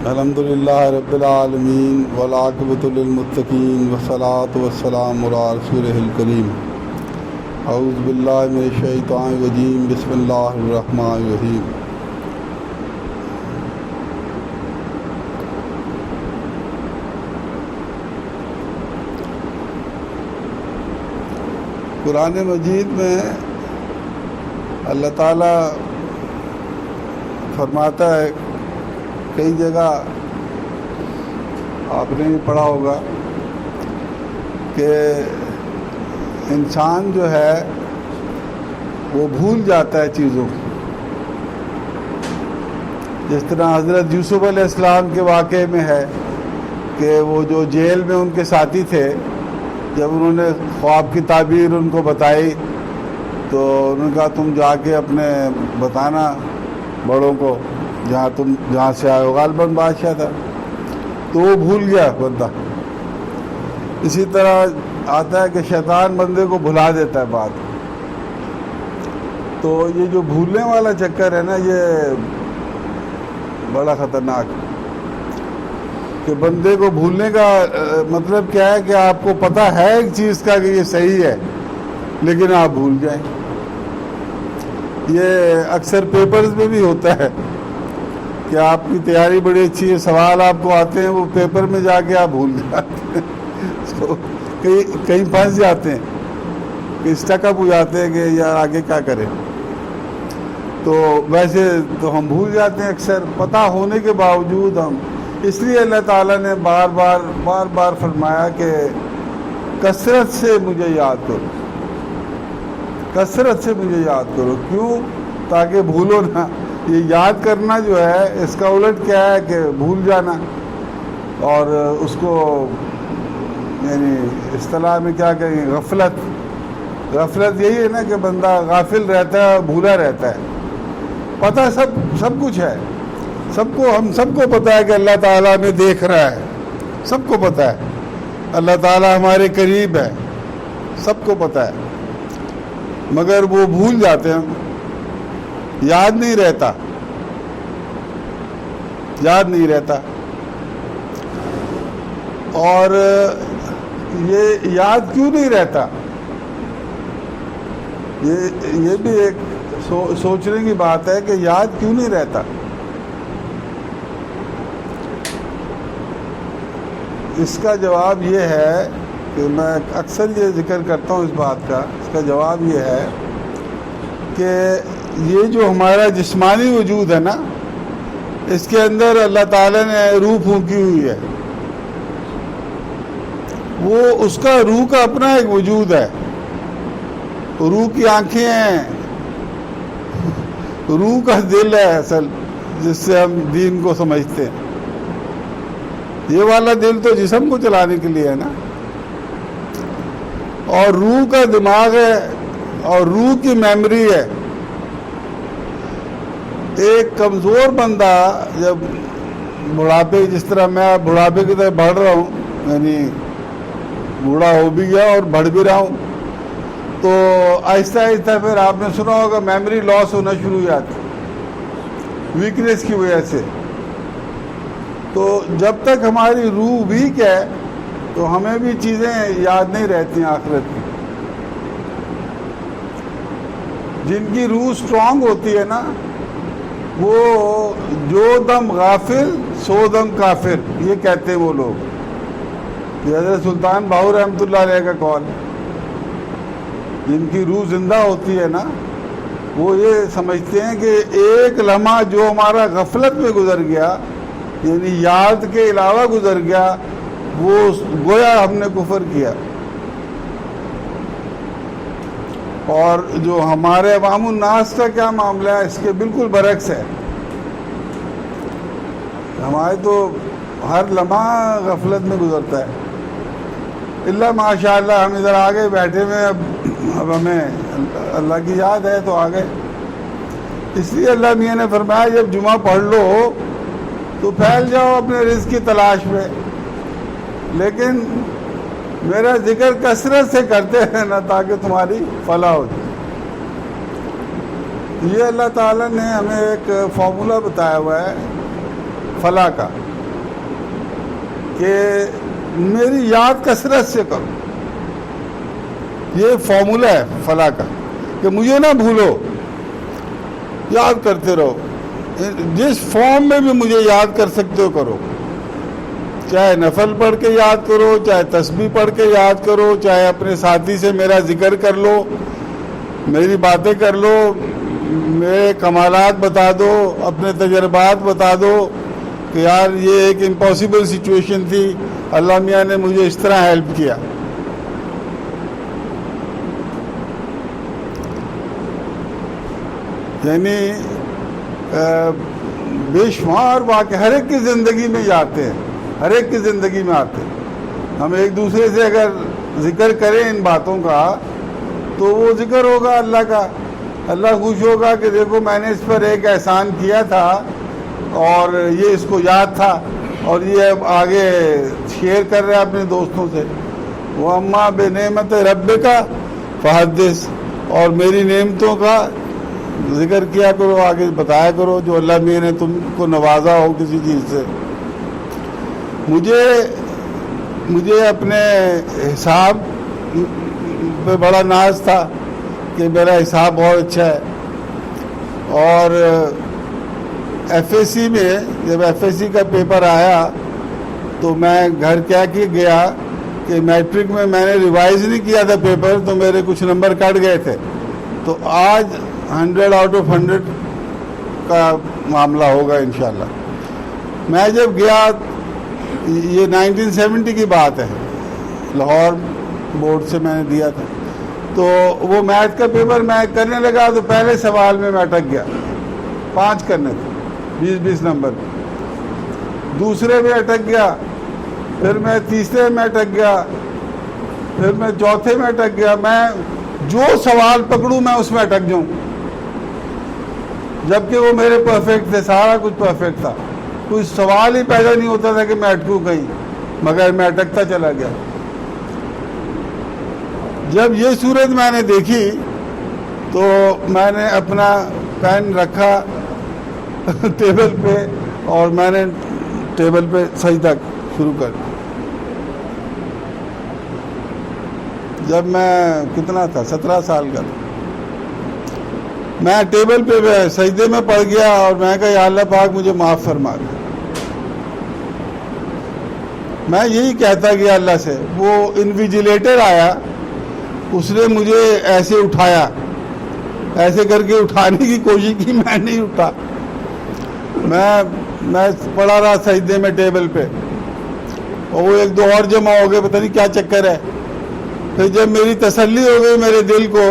الحمدللہ رب العالمین والعاقبۃ للمتقین والصلاۃ والسلام علی رسولہ الکریم۔ اعوذ باللہ من الشیطان الرجیم، بسم اللہ الرحمن الرحیم۔ قرآن مجید میں اللہ تعالیٰ فرماتا ہے کئی جگہ، آپ نے بھی پڑھا ہوگا کہ انسان جو ہے وہ بھول جاتا ہے چیزوں کو، جس طرح حضرت یوسف علیہ السلام کے واقعے میں ہے کہ وہ جو جیل میں ان کے ساتھی تھے، جب انہوں نے خواب کی تعبیر ان کو بتائی تو انہوں نے کہا تم جا کے اپنے بتانا بڑوں کو جہاں سے آئے ہو، غالباً بادشاہ تھا، تو وہ بھول گیا بندہ۔ اسی طرح آتا ہے کہ شیطان بندے کو بھلا دیتا ہے بات، تو یہ جو بھولنے والا چکر ہے نا، یہ بڑا خطرناک ہے کہ بندے کو بھولنے کا مطلب کیا ہے کہ آپ کو پتہ ہے ایک چیز کا کہ یہ صحیح ہے لیکن آپ بھول جائیں۔ یہ اکثر پیپرز میں بھی ہوتا ہے کہ آپ کی تیاری بڑی اچھی ہے، سوال آپ کو آتے ہیں، وہ پیپر میں جا کے آپ بھول جاتے ہیں، تو کہیں پھنس جاتے ہیں کہ اسٹک اپ ہو جاتے ہیں کہ یار آگے کیا کریں۔ تو ویسے تو ہم بھول جاتے ہیں اکثر، پتہ ہونے کے باوجود ہم، اس لیے اللہ تعالیٰ نے بار بار فرمایا کہ کثرت سے مجھے یاد کرو، کثرت سے مجھے یاد کرو۔ کیوں؟ تاکہ بھولو نہ۔ یہ یاد کرنا جو ہے اس کا الٹ کیا ہے کہ بھول جانا، اور اس کو یعنی اصطلاح میں کیا کہیں گے، غفلت یہی ہے نا کہ بندہ غافل رہتا ہے، بھولا رہتا ہے۔ پتہ سب کچھ ہے، ہم سب کو پتہ ہے کہ اللہ تعالیٰ میں دیکھ رہا ہے، سب کو پتہ ہے اللہ تعالیٰ ہمارے قریب ہے، سب کو پتہ ہے، مگر وہ بھول جاتے ہیں، یاد نہیں رہتا۔ اور یہ یاد کیوں نہیں رہتا، یہ بھی ایک سوچنے کی بات ہے کہ یاد کیوں نہیں رہتا۔ اس کا جواب یہ ہے کہ میں اکثر یہ ذکر کرتا ہوں اس بات کا، اس کا جواب یہ ہے کہ یہ جو ہمارا جسمانی وجود ہے نا، اس کے اندر اللہ تعالیٰ نے روح پھونکی ہوئی ہے، وہ اس کا روح کا اپنا ایک وجود ہے، روح کی آنکھیں ہیں، روح کا دل ہے اصل، جس سے ہم دین کو سمجھتے ہیں۔ یہ والا دل تو جسم کو چلانے کے لیے ہے نا، اور روح کا دماغ ہے، اور روح کی میموری ہے۔ ایک کمزور بندہ جب بڑھاپے، جس طرح میں بڑھاپے کی طرف بڑھ رہا ہوں، یعنی بوڑھا ہو بھی گیا اور بڑھ بھی رہا ہوں، تو آہستہ آہستہ پھر آپ نے سنا ہوگا میموری لاس ہونا شروع ہو جاتی، ویکنیس کی وجہ سے۔ تو جب تک ہماری روح ویک ہے تو ہمیں بھی چیزیں یاد نہیں رہتی ہیں آخرت کی۔ جن کی روح اسٹرانگ ہوتی ہے نا، وہ جو دم غافل سو دم کافر، یہ کہتے ہیں وہ لوگ۔ یہ حضرت سلطان باہو رحمۃ اللہ علیہ کا قول ہے۔ جن کی روح زندہ ہوتی ہے نا، وہ یہ سمجھتے ہیں کہ ایک لمحہ جو ہمارا غفلت میں گزر گیا، یعنی یاد کے علاوہ گزر گیا، وہ گویا ہم نے کفر کیا۔ اور جو ہمارے عوام الناس کا کیا معاملہ ہے، اس کے بالکل برعکس ہے۔ ہمارے تو ہر لمحہ غفلت میں گزرتا ہے، اللہ ماشاء اللہ ہم ادھر آگے بیٹھے ہوئے، اب ہمیں اللہ کی یاد ہے تو آگے۔ اس لیے اللہ میاں نے فرمایا جب جمعہ پڑھ لو تو پھیل جاؤ اپنے رزق کی تلاش میں، لیکن میرا ذکر کثرت سے کرتے رہنا تاکہ تمہاری فلاح ہو جائے۔ یہ اللہ تعالیٰ نے ہمیں ایک فارمولہ بتایا ہوا ہے فلاح کا، کہ میری یاد کثرت سے کرو. یہ فارمولہ ہے فلاح کا کہ مجھے نہ بھولو، یاد کرتے رہو. جس فارم میں بھی مجھے یاد کر سکتے ہو کرو، چاہے نفل پڑھ کے یاد کرو، چاہے تسبیح پڑھ کے یاد کرو، چاہے اپنے ساتھی سے میرا ذکر کر لو، میری باتیں کر لو، میرے کمالات بتا دو، اپنے تجربات بتا دو کہ یار یہ ایک امپاسبل سچویشن تھی، اللہ میاں نے مجھے اس طرح ہیلپ کیا. یعنی بے شمار واقع ہر ایک کی زندگی میں آتے ہیں، ہر ایک کی زندگی میں آتے ہیں. ہم ایک دوسرے سے اگر ذکر کریں ان باتوں کا تو وہ ذکر ہوگا اللہ کا. اللہ خوش ہوگا کہ دیکھو میں نے اس پر ایک احسان کیا تھا اور یہ اس کو یاد تھا اور یہ اب آگے شیئر کر رہا ہے اپنے دوستوں سے. وہ اما بے نعمت رب کا فحدث، اور میری نعمتوں کا ذکر کیا کرو، آگے بتایا کرو جو اللہ میاں نے تم کو نوازا ہو کسی چیز سے. مجھے اپنے حساب پہ بڑا ناز تھا کہ میرا حساب بہت اچھا ہے. اور ایف اے سی میں جب ایف اے سی کا پیپر آیا تو میں گھر کیا کہ گیا کہ میٹرک میں نے ریوائز نہیں کیا تھا پیپر، تو میرے کچھ نمبر کٹ گئے تھے. تو آج 100 آؤٹ آف 100 کا معاملہ ہوگا انشاءاللہ. میں جب گیا، یہ 1970 کی بات ہے، لاہور بورڈ سے میں نے دیا تھا، تو وہ میتھ کا پیپر میں کرنے لگا تو پہلے سوال میں اٹک گیا. 5 کرنے تھے، 20 نمبر. دوسرے میں اٹک گیا، پھر میں تیسرے میں اٹک گیا، پھر میں چوتھے میں اٹک گیا. میں جو سوال پکڑوں میں اس میں اٹک جاؤں، جبکہ وہ میرے پرفیکٹ تھے، سارا کچھ پرفیکٹ تھا. کوئی سوال ہی پیدا نہیں ہوتا تھا کہ میں اٹکوں کہیں، مگر میں اٹکتا چلا گیا. جب یہ صورت میں نے دیکھی تو میں نے اپنا پین رکھا ٹیبل پہ اور میں نے ٹیبل پہ سجدہ شروع کر. جب میں کتنا تھا، 17 سال کا تھا، میں ٹیبل پہ سجدے میں پڑ گیا اور میں کہا یا اللہ پاک مجھے معاف فرما دے. میں یہی کہتا گیا اللہ سے. وہ انویجیلیٹر آیا، اس نے مجھے ایسے اٹھایا، ایسے کر کے اٹھانے کی کوشش کی، میں نہیں اٹھا. میں پڑا رہا سجدے میں ٹیبل پہ، اور وہ 1-2 اور جمع ہو گئے، پتہ نہیں کیا چکر ہے. پھر جب میری تسلی ہو گئی میرے دل کو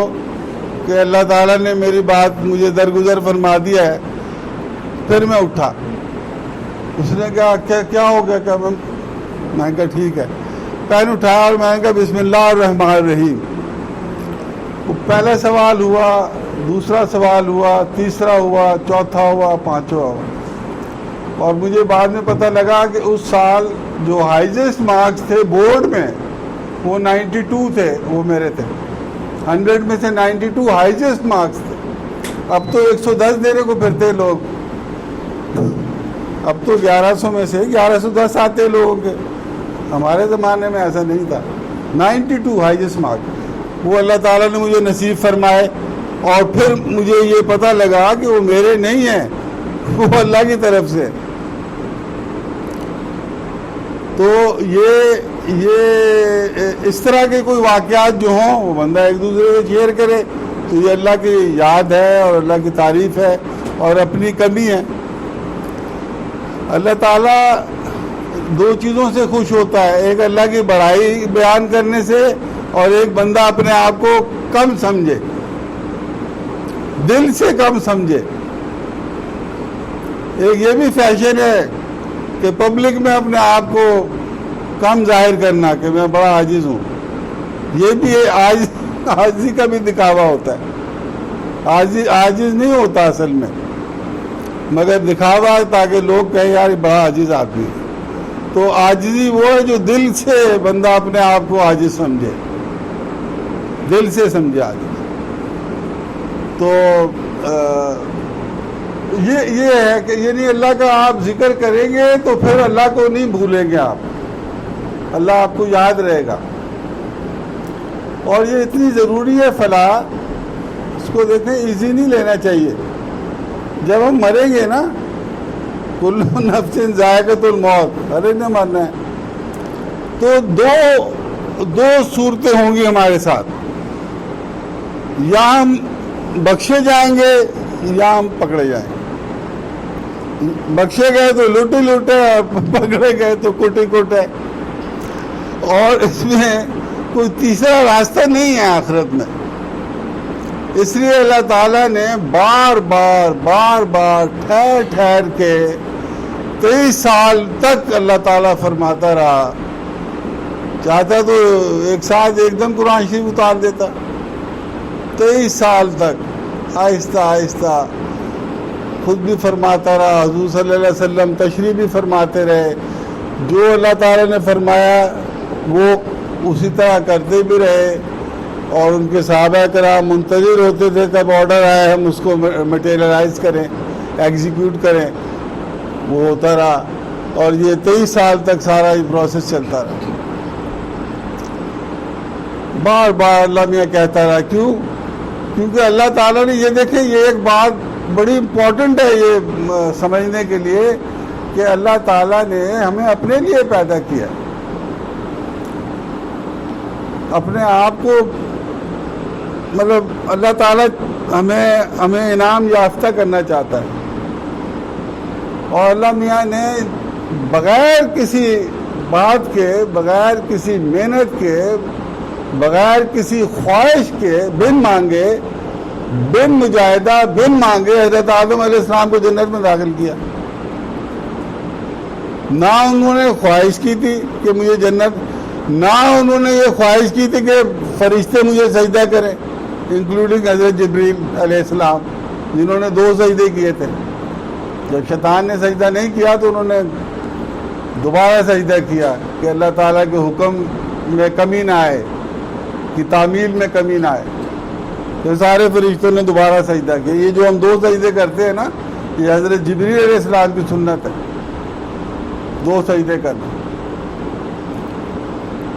کہ اللہ تعالیٰ نے میری بات مجھے درگزر فرما دیا ہے، پھر میں اٹھا. اس نے کہا کیا ہو گیا؟ کہ میں نے کہا ٹھیک ہے. پین اٹھایا اور میں نے کہا بسم اللہ الرحمن الرحیم. پہلا سوال ہوا، دوسرا سوال ہوا، تیسرا ہوا، چوتھا ہوا، پانچواں ہوا. اور مجھے بعد میں پتہ لگا کہ اس سال جو ہائیسٹ مارکس تھے بورڈ میں وہ 92 تھے، وہ میرے تھے. 100 میں سے 92 ہائیسٹ مارکس تھے. اب تو 110 دینے کو پھرتے لوگ، اب تو 1100 میں سے 1110 آتے لوگوں کے. ہمارے زمانے میں ایسا نہیں تھا. 92 ہائیسٹ مارکس وہ اللہ تعالیٰ نے مجھے نصیب فرمائے. اور پھر مجھے یہ پتہ لگا کہ وہ میرے نہیں ہیں، وہ اللہ کی طرف سے. تو یہ اس طرح کے کوئی واقعات جو ہوں وہ بندہ ایک دوسرے سے شیئر کرے تو یہ اللہ کی یاد ہے اور اللہ کی تعریف ہے اور اپنی کمی ہے. اللہ تعالیٰ 2 چیزوں سے خوش ہوتا ہے، ایک اللہ کی بڑائی بیان کرنے سے اور ایک بندہ اپنے آپ کو کم سمجھے، دل سے کم سمجھے. ایک یہ بھی فیشن ہے کہ پبلک میں اپنے آپ کو کم ظاہر کرنا کہ میں بڑا عاجز ہوں. یہ بھی عاجزی کا بھی دکھاوا ہوتا ہے. عاجز نہیں ہوتا اصل میں، مگر دکھاوا تاکہ لوگ کہیں یار بڑا عاجز آدمی ہے. تو عاجزی وہ ہے جو دل سے بندہ اپنے آپ کو عاجز سمجھے، دل سے سمجھے عاجز. تو یہ ہے کہ یعنی اللہ کا آپ ذکر کریں گے تو پھر اللہ کو نہیں بھولیں گے آپ. اللہ آپ کو یاد رہے گا. اور یہ اتنی ضروری ہے فلاح، اس کو دیکھیں ایزی نہیں لینا چاہیے. جب ہم مریں گے نا، کل نفس ذائقۃ الموت، ارے نہ مرنا ہے، تو دو صورتیں ہوں گی ہمارے ساتھ، یا ہم بخشے جائیں گے یا ہم پکڑے جائیں گے. بخشے گئے تو لوٹے لوٹے، اور پکڑے گئے تو کوٹے کوٹے. اور اس میں کوئی تیسرا راستہ نہیں ہے آخرت میں. اس لیے اللہ تعالیٰ نے بار بار ٹھہر کے 23 سال تک اللہ تعالیٰ فرماتا رہا. چاہتا تو ایک ساتھ ایک دم قرآن شریف اتار دیتا. 23 سال تک آہستہ آہستہ خود بھی فرماتا رہا، حضور صلی اللہ علیہ وسلم تشریح بھی فرماتے رہے. جو اللہ تعالیٰ نے فرمایا وہ اسی طرح کرتے بھی رہے، اور ان کے صحابہ کرام منتظر ہوتے تھے کب آرڈر آئے ہم اس کو مٹیریلائز کریں، ایگزیکیوٹ کریں. وہ ہوتا رہا، اور یہ 23 سال تک سارا یہ پروسیس چلتا رہا. بار بار اللہ میاں کہتا رہا. کیونکہ اللہ تعالیٰ نے، یہ دیکھیں یہ ایک بات بڑی امپورٹنٹ ہے یہ سمجھنے کے لیے، کہ اللہ تعالیٰ نے ہمیں اپنے لیے پیدا کیا، اپنے آپ کو، مطلب اللہ تعالیٰ ہمیں انعام یافتہ کرنا چاہتا ہے. اور اللہ میاں نے بغیر کسی بات کے، بغیر کسی محنت کے، بغیر کسی خواہش کے، بن مانگے، بن مجاہدہ، بن مانگے حضرت آدم علیہ السلام کو جنت میں داخل کیا. نہ انہوں نے خواہش کی تھی کہ مجھے جنت، نہ انہوں نے یہ خواہش کی تھی کہ فرشتے مجھے سجدہ کریں، انکلوڈنگ حضرت جبریل علیہ السلام، جنہوں نے 2 سجدے کیے تھے. جب شیطان نے سجدہ نہیں کیا تو انہوں نے دوبارہ سجدہ کیا کہ اللہ تعالیٰ کے حکم میں کمی نہ آئے، کی تعمیل میں کمی نہ آئے. پھر سارے فرشتوں نے دوبارہ سجدہ کیا. یہ جو ہم 2 سجدے کرتے ہیں نا، یہ حضرت جبریل علیہ السلام کی سنت ہے، 2 سجدے کرنا.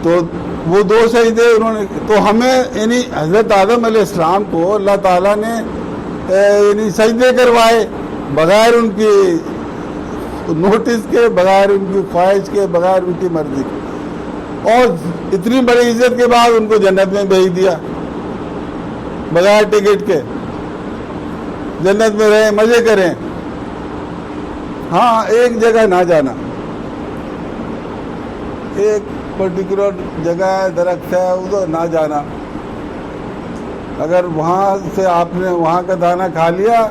تو وہ 2 سجدے انہوں نے، تو ہمیں یعنی حضرت آدم علیہ السلام کو اللہ تعالیٰ نے یعنی سجدے کروائے بغیر ان کی نوٹس کے، بغیر ان کی خواہش کے، بغیر ان کی مرضی کے. اور اتنی بڑی عزت کے بعد ان کو جنت میں بھیج دیا بغیر ٹکٹ کے. جنت میں رہیں، مزے کریں. ہاں ایک جگہ نہ جانا، ایک پرٹیکولر جگہ ہے، درخت ہے، ادھر نہ جانا. اگر وہاں سے آپ نے وہاں کا دانہ کھا لیا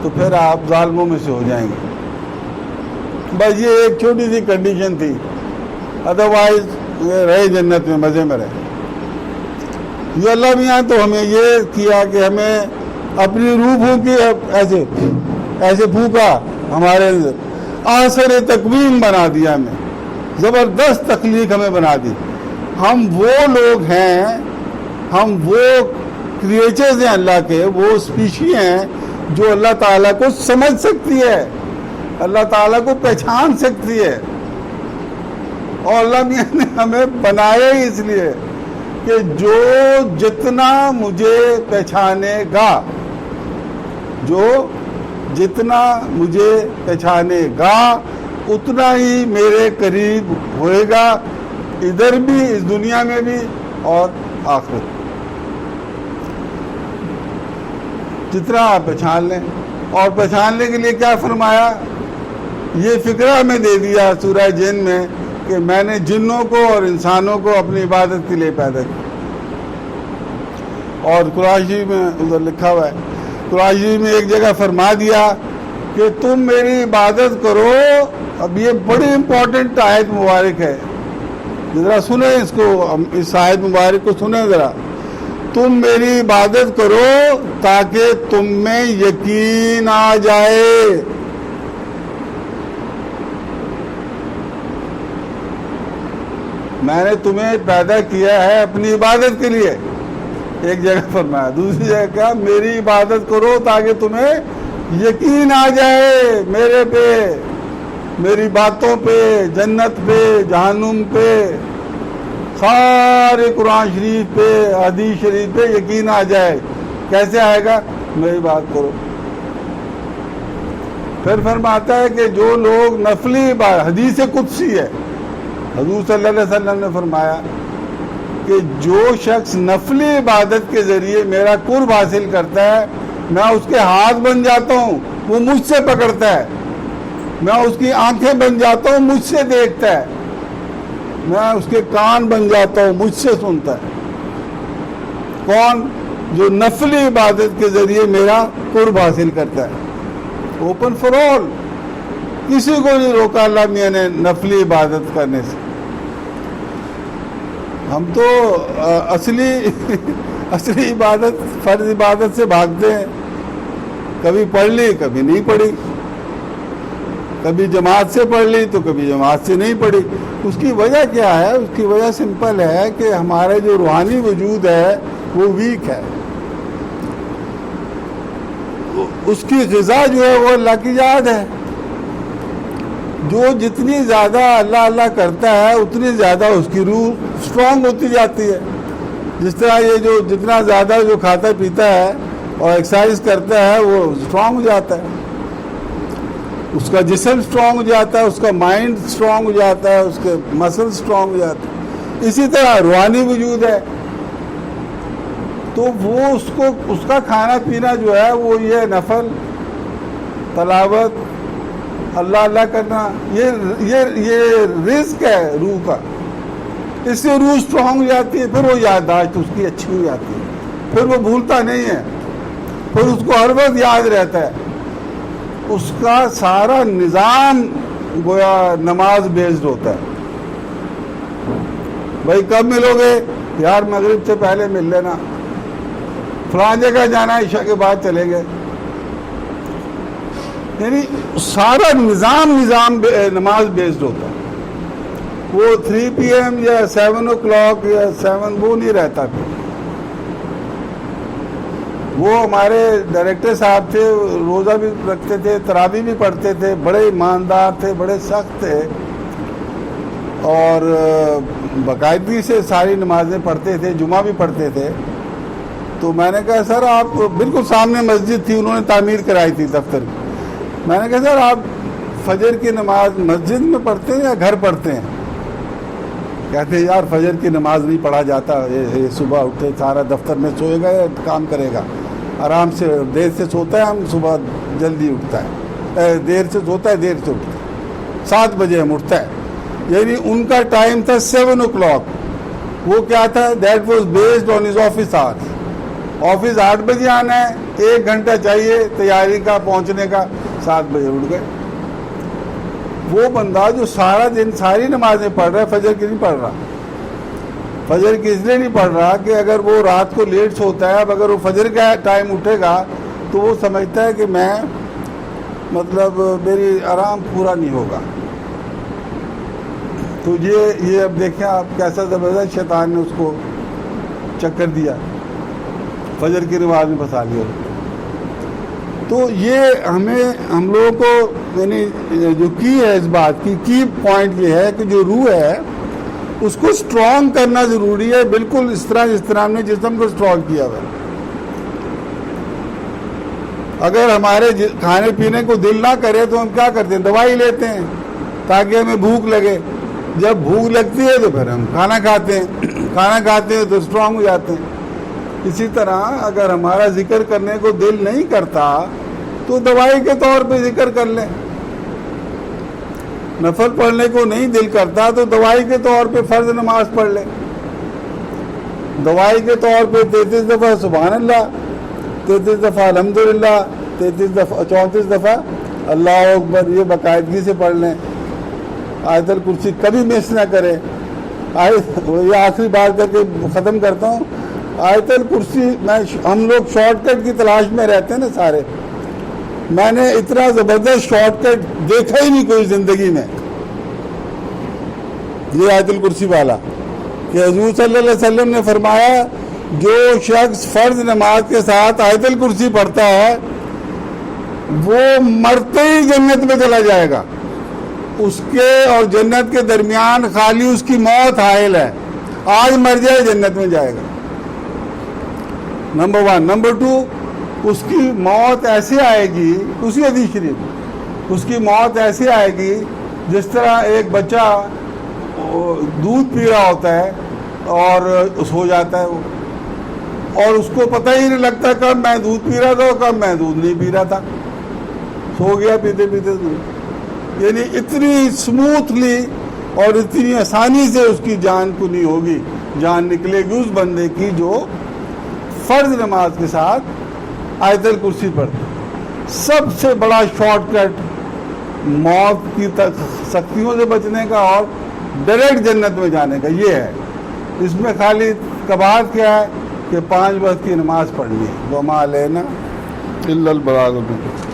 تو پھر آپ ظالموں میں سے ہو جائیں گے. بس یہ ایک چھوٹی سی کنڈیشن تھی، ادروائز رہے جنت میں، مزے میں رہے. یہ اللہ میاں تو ہمیں یہ کیا کہ ہمیں اپنی روح پھونکی، ایسے پھونکا ہمارے اندر، آثر تکوین بنا دیا، ہمیں زبردست تخلیق ہمیں بنا دی. ہم وہ لوگ ہیں، ہم وہ کریچرز ہیں اللہ کے، وہ اسپیشی ہیں جو اللہ تعالیٰ کو سمجھ سکتی ہے، اللہ تعالیٰ کو پہچان سکتی ہے. اور اللہ میاں نے ہمیں بنایا ہی اس لیے کہ جو جتنا مجھے پہچانے گا، جو جتنا مجھے پہچانے گا اتنا ہی میرے قریب ہوئے گا، ادھر بھی، اس دنیا میں بھی اور آخرت. جتنا آپ پہچان لیں. اور پہچاننے کے لیے کیا فرمایا؟ یہ فکرہ ہمیں دے دیا سورہ جن میں کہ میں نے جنوں کو اور انسانوں کو اپنی عبادت کے لیے پیدا کیا. اور قرآن شریف میں ادھر لکھا ہوا ہے، قرآن شریف میں ایک جگہ فرما دیا کہ تم میری عبادت کرو. اب یہ بڑی امپورٹنٹ آیت مبارک ہے، ذرا سنیں اس کو، اس آیت مبارک کو سنیں ذرا. تم میری عبادت کرو تاکہ تم میں یقین آ جائے. میں نے تمہیں پیدا کیا ہے اپنی عبادت کے لیے، ایک جگہ فرمایا. دوسری جگہ کیا؟ میری عبادت کرو تاکہ تمہیں یقین آ جائے میرے پہ، میری باتوں پہ، جنت پہ، جہنم پہ، سارے قرآن شریف پہ حدیث شریف پہ یقین آ جائے. کیسے آئے گا؟ میری بات کرو. پھر فرماتا ہے کہ جو لوگ نفلی عبادت، حدیث قدسی ہے، حضور صلی اللہ علیہ وسلم نے فرمایا کہ جو شخص نفلی عبادت کے ذریعے میرا قرب حاصل کرتا ہے، میں اس کے ہاتھ بن جاتا ہوں، وہ مجھ سے پکڑتا ہے. میں اس کی آنکھیں بن جاتا ہوں، مجھ سے دیکھتا ہے. میں اس کے کان بن جاتا ہوں، مجھ سے سنتا ہے. کون؟ جو نفلی عبادت کے ذریعے میرا قرب حاصل کرتا ہے. اوپن فار آل، کسی کو نہیں روکا اللہ میاں نے نفلی عبادت کرنے سے. ہم تو اصلی عبادت، فرض عبادت سے بھاگتے ہیں. کبھی پڑھ لی، کبھی نہیں پڑھی، کبھی جماعت سے پڑھ لی تو کبھی جماعت سے نہیں پڑھی. اس کی وجہ کیا ہے؟ اس کی وجہ سمپل ہے کہ ہمارے جو روحانی وجود ہے وہ ویک ہے. اس کی غذا جو ہے وہ اللہ کی یاد ہے. جو جتنی زیادہ اللہ اللہ کرتا ہے اتنی زیادہ اس کی روح اسٹرانگ ہوتی جاتی ہے. جس طرح یہ جو جتنا زیادہ جو کھاتا پیتا ہے اور ایکسرسائز کرتا ہے وہ اسٹرانگ ہو جاتا ہے. اس کا جسم اسٹرانگ ہو جاتا ہے، اس کا مائنڈ اسٹرانگ ہو جاتا ہے، اس کے مسل اسٹرانگ ہو جاتے ہیں. اسی طرح روحانی وجود ہے تو وہ اس کا کھانا پینا جو ہے وہ یہ نفل، تلاوت، اللہ اللہ کرنا، یہ رزق ہے روح کا. اس سے روح اسٹرانگ ہو جاتی ہے. پھر وہ یادداشت اس کی اچھی ہو جاتی ہے. پھر وہ بھولتا نہیں ہے. پھر اس کو ہر وقت یاد رہتا ہے. اس کا سارا نظام گویا نماز بیسڈ ہوتا ہے. بھائی کب ملو گے؟ یار مغرب سے پہلے مل لینا. فلاں جگہ جانا، عشاء کے بعد چلیں گے. یعنی سارا نظام نماز بیسڈ ہوتا ہے. وہ 3 PM یا 7 o'clock یا 7 وہ نہیں رہتا. وہ ہمارے ڈائریکٹر صاحب تھے، روزہ بھی رکھتے تھے، تراویح بھی پڑھتے تھے، بڑے ایماندار تھے، بڑے سخت تھے اور باقاعدگی سے ساری نمازیں پڑھتے تھے، جمعہ بھی پڑھتے تھے. تو میں نے کہا سر آپ، بالکل سامنے مسجد تھی، انہوں نے تعمیر کرائی تھی دفتر کی. میں نے کہا سر آپ فجر کی نماز مسجد میں پڑھتے ہیں یا گھر پڑھتے ہیں؟ کہتے ہیں یار فجر کی نماز نہیں پڑھا جاتا. یہ صبح اٹھے سارا دفتر میں سوئے گا یا کام کرے گا؟ آرام سے دیر سے سوتا ہے، ہم صبح جلدی اٹھتا ہے، دیر سے سوتا ہے، دیر سے اٹھتا ہے. 7 بجے ہم اٹھتا ہے. یعنی ان کا ٹائم تھا 7 o'clock. وہ کیا تھا؟ That was based on his office hours. Office 8 بجے آنا ہے، 1 گھنٹہ چاہیے تیاری کا، پہنچنے کا. 7 بجے اٹھ گئے. وہ بندہ جو سارا دن ساری نمازیں پڑھ رہا ہے، فجر کی نہیں پڑھ رہا. فجر کی اس لیے نہیں پڑھ رہا کہ اگر وہ رات کو لیٹ سوتا ہے، اب اگر وہ فجر کا ٹائم اٹھے گا تو وہ سمجھتا ہے کہ میں مطلب میری آرام پورا نہیں ہوگا. تو یہ اب دیکھیں آپ کیسا زبردست شیطان نے اس کو چکر دیا، فجر کی نماز میں پھنسا لیا. تو یہ ہم لوگوں کو یعنی جو کی ہے اس بات کی پوائنٹ یہ ہے کہ جو روح ہے اس کو اسٹرانگ کرنا ضروری ہے. بالکل اس طرح جس طرح ہم نے جسم کو اسٹرانگ کیا ہوا ہے. اگر ہمارے کھانے پینے کو دل نہ کرے تو ہم کیا کرتے ہیں؟ دوائی لیتے ہیں تاکہ ہمیں بھوک لگے. جب بھوک لگتی ہے تو پھر ہم کھانا کھاتے ہیں. کھانا کھاتے ہیں تو اسٹرانگ ہو جاتے ہیں. اسی طرح اگر ہمارا ذکر کرنے کو دل نہیں کرتا تو دوائی کے طور پہ ذکر کر لیں. نفل پڑھنے کو نہیں دل کرتا تو دوائی کے طور پہ فرض نماز پڑھ لیں. دوائی کے طور پہ 33 دفعہ سبحان اللہ، 33 دفعہ الحمدللہ، 34 دفعہ اللہ اکبر، یہ باقاعدگی سے پڑھ لیں. آیت الکرسی کبھی مس نہ کرے. یہ آخری بات کر کے ختم کرتا ہوں. آیت الکرسی ہم لوگ شارٹ کٹ کی تلاش میں رہتے ہیں نا سارے. میں نے اتنا زبردست شارٹ کٹ دیکھا ہی نہیں کوئی زندگی میں، یہ آیت الکرسی والا، کہ حضور صلی اللہ علیہ وسلم نے فرمایا جو شخص فرض نماز کے ساتھ آیت الکرسی پڑھتا ہے وہ مرتے ہی جنت میں چلا جائے گا. اس کے اور جنت کے درمیان خالی اس کی موت حائل ہے. آج مر جائے جنت میں جائے گا، نمبر 1۔ نمبر 2، اس کی موت ایسے آئے گی، اسی حدیث شریف، اس کی موت ایسے آئے گی جس طرح ایک بچہ دودھ پی رہا ہوتا ہے اور سو جاتا ہے وہ، اور اس کو پتہ ہی نہیں لگتا کب میں دودھ پی رہا تھا اور کب میں دودھ نہیں پی رہا تھا، سو گیا پیتے پیتے۔ یعنی اتنی اسموتھلی اور اتنی آسانی سے اس کی جان کنی ہوگی، جان نکلے گی اس بندے کی جو فرض نماز کے ساتھ آیت الکرسی پڑھتا۔ سب سے بڑا شارٹ کٹ موت کی سختیوں سے بچنے کا اور ڈائریکٹ جنت میں جانے کا یہ ہے۔ اس میں خالی کباہت کیا ہے کہ 5 وقت کی نماز پڑھنی ہے، وما علینا الا البلاغ المبین۔